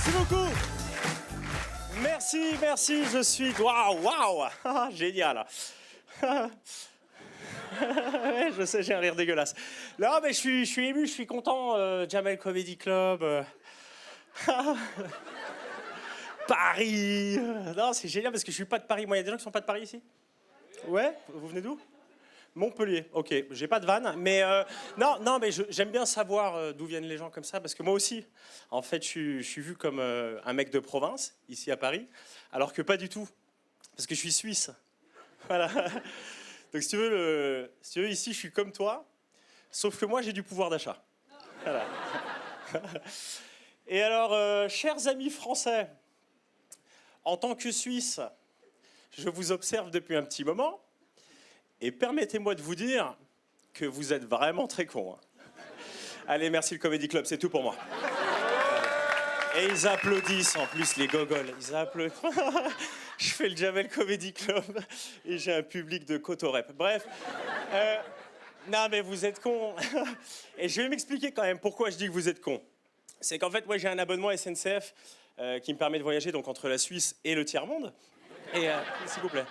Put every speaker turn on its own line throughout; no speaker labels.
Merci beaucoup. Merci, je suis... Waouh, génial. Ouais, je sais, j'ai un rire dégueulasse. Non, mais je suis ému, je suis content. Jamel Comedy Club. Paris. Non, c'est génial parce que je suis pas de Paris. Moi, il y a des gens qui sont pas de Paris ici. Ouais, vous venez d'où? Montpellier, ok, j'ai pas de vanne, mais non, mais j'aime bien savoir d'où viennent les gens comme ça, parce que moi aussi, en fait, je suis vu comme un mec de province, ici à Paris, alors que pas du tout, parce que je suis suisse. Voilà. Donc si tu veux, ici, je suis comme toi, sauf que moi, j'ai du pouvoir d'achat. Voilà. Et alors, chers amis français, en tant que Suisse, je vous observe depuis un petit moment. Et permettez-moi de vous dire que vous êtes vraiment très cons. Allez, merci le Comedy Club, c'est tout pour moi. Et ils applaudissent en plus, les gogoles. Ils applaudissent. Je fais le Jamel Comedy Club et j'ai un public de cotorep. Bref, non mais vous êtes cons. Et je vais m'expliquer quand même pourquoi je dis que vous êtes cons. C'est qu'en fait, moi j'ai un abonnement SNCF qui me permet de voyager donc entre la Suisse et le tiers-monde. Et s'il vous plaît.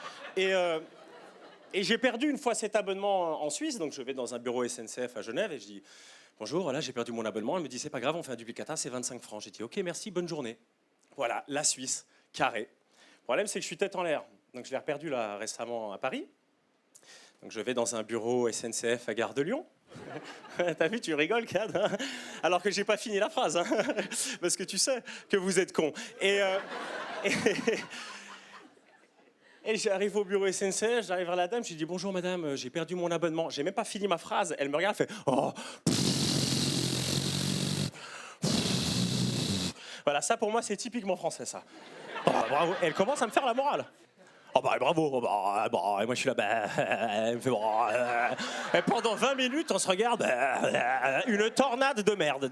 Et j'ai perdu une fois cet abonnement en Suisse, donc je vais dans un bureau SNCF à Genève et je dis « Bonjour, voilà, j'ai perdu mon abonnement ». Elle me dit « C'est pas grave, on fait un duplicata, c'est 25 francs ». J'ai dit « Ok, merci, bonne journée ». Voilà, la Suisse, carré. Le problème, c'est que je suis tête en l'air. Donc je l'ai reperdu là récemment à Paris. Donc je vais dans un bureau SNCF à Gare de Lyon. T'as vu, tu rigoles, Cad, hein, alors que j'ai pas fini la phrase, hein, parce que tu sais que vous êtes con. Et j'arrive au bureau SNCF, j'arrive vers la dame, je lui dis « Bonjour madame, j'ai perdu mon abonnement ». J'ai même pas fini ma phrase, elle me regarde, elle fait « Oh ». Voilà, ça pour moi c'est typiquement français ça. Oh, bravo. Elle commence à me faire la morale. Oh bah bravo, oh, bah, et moi je suis là, elle me fait et pendant 20 minutes on se regarde, une tornade de merde.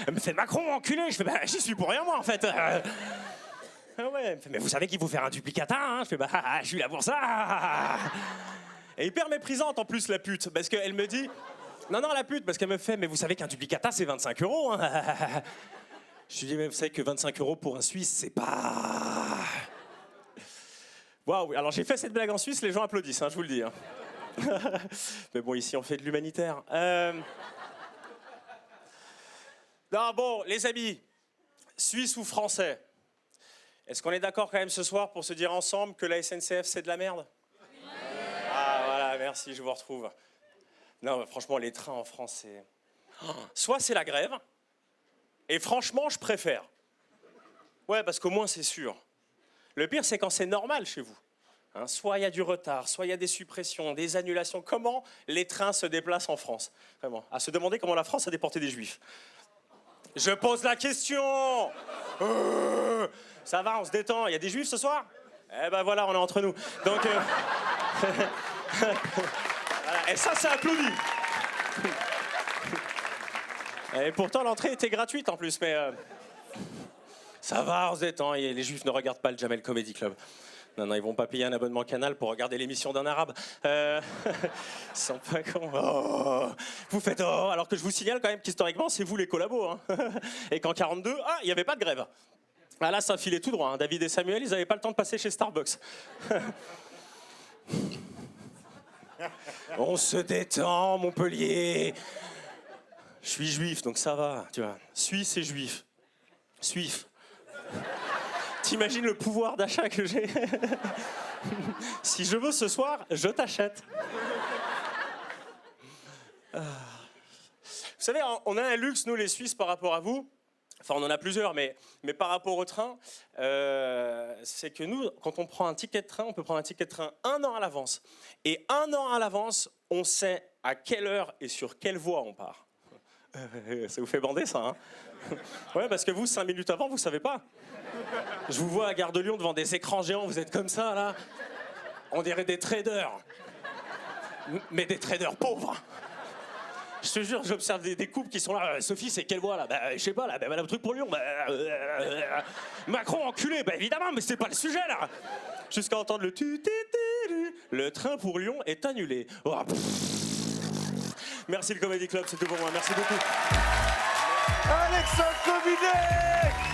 Elle me fait « Macron enculé », je fais « J'y suis pour rien moi en fait ». Ah ouais, mais vous savez qu'il faut faire un duplicata, hein. Je fais je suis là pour ça. Et hyper méprisante en plus la pute, parce qu'elle me dit, non la pute, parce qu'elle me fait, mais vous savez qu'un duplicata c'est 25 €. Hein. Je lui dis, mais vous savez que 25 € pour un Suisse, c'est pas. Waouh, alors j'ai fait cette blague en Suisse, les gens applaudissent, hein, je vous le dis. Hein. Mais bon, ici on fait de l'humanitaire. Non bon, les amis, Suisse ou Français? Est-ce qu'on est d'accord quand même ce soir pour se dire ensemble que la SNCF c'est de la merde? Ah voilà, merci, je vous retrouve. Non, franchement, les trains en France, c'est... Soit c'est la grève, et franchement, je préfère. Ouais, parce qu'au moins c'est sûr. Le pire, c'est quand c'est normal chez vous. Hein, soit il y a du retard, soit il y a des suppressions, des annulations. Comment les trains se déplacent en France? Vraiment, à se demander comment la France a déporté des Juifs. Je pose la question. Ça va, on se détend. Il y a des Juifs ce soir? Eh ben voilà, on est entre nous. Donc, voilà. Et ça applaudi. Et pourtant, l'entrée était gratuite en plus, mais ça va, on se détend. Et les Juifs ne regardent pas le Jamel Comedy Club. Non, ils vont pas payer un abonnement Canal pour regarder l'émission d'un arabe. Ils sont pas cons. Oh, vous faites oh, alors que je vous signale quand même qu'historiquement, c'est vous les collabos. Hein. Et qu'en 42, il n'y avait pas de grève. Ah là, ça filait tout droit. Hein. David et Samuel, ils n'avaient pas le temps de passer chez Starbucks. On se détend, Montpellier. Je suis juif, donc ça va, tu vois. Suisse et juif. Suif. T'imagines le pouvoir d'achat que j'ai? Si je veux ce soir, je t'achète. Vous savez, on a un luxe, nous les Suisses, par rapport à vous. Enfin, on en a plusieurs, mais par rapport au train, c'est que nous, quand on prend un ticket de train, on peut prendre un ticket de train 1 an à l'avance. Et 1 an à l'avance, on sait à quelle heure et sur quelle voie on part. Ça vous fait bander, ça, hein? Ouais, parce que vous, 5 minutes avant, vous savez pas. Je vous vois à Gare de Lyon devant des écrans géants, vous êtes comme ça, là. On dirait des traders. Mais des traders pauvres. Je te jure, j'observe des couples qui sont là. Sophie, c'est quelle voie, là? Je sais pas, là. Le truc pour Lyon. Macron, enculé. Évidemment, mais c'est pas le sujet, là. Jusqu'à entendre le tu-tu-tu-tu. Le train pour Lyon est annulé. Oh, merci le Comedy Club, c'est tout pour moi. Merci beaucoup.
Alexandre Covinet.